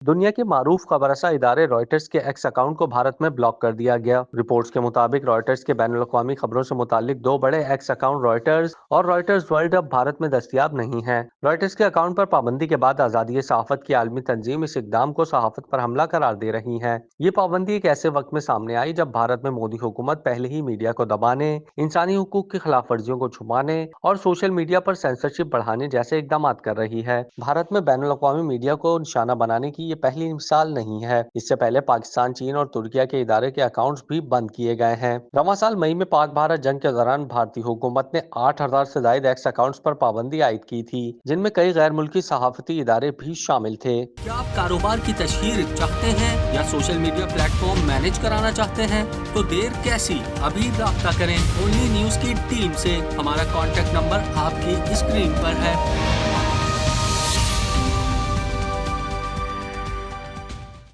दुनिया के मारूफ खबरसा इदारे रॉयटर्स के एक्स अकाउंट को भारत में ब्लॉक कर दिया गया। रिपोर्ट्स के मुताबिक रॉयटर्स के बैनुल अक़वामी खबरों से मुतालिक दो बड़े एक्स अकाउंट रॉयटर्स और रॉयटर्स वर्ल्ड अब भारत में दस्तयाब नहीं हैं। रॉयटर्स के अकाउंट पर पाबंदी के बाद आज़ादी सहाफ़त की आलमी तंजीम इस इक़दाम को सहाफ़त पर हमला करार दे रही है। ये पाबंदी एक ऐसे वक्त में सामने आई जब भारत में मोदी हुकूमत पहले ही मीडिया को दबाने, इंसानी हुकूक की खिलाफ वर्जियों को छुपाने और सोशल मीडिया पर सेंसरशिप बढ़ाने जैसे इक़दाम कर रही है। भारत में बैनुल अक़वामी मीडिया को निशाना बनाने की ये पहली मिसाल नहीं है। इससे पहले पाकिस्तान, चीन और तुर्किया के इदारे के अकाउंट्स भी बंद किए गए हैं। रवां साल मई में पाक भारत जंग के दौरान भारतीय हुकूमत ने 8,000 से ज्यादा एक्स अकाउंट्स पर पाबंदी आयद की थी, जिनमें कई गैर मुल्की सहाफती इदारे भी शामिल थे। क्या आप कारोबार की तशहीर चाहते हैं या सोशल मीडिया प्लेटफॉर्म मैनेज कराना चाहते हैं? तो देर कैसी, अभी राब्ता करें ओनली न्यूज की टीम से। हमारा कॉन्टेक्ट नंबर आपकी स्क्रीन पर है।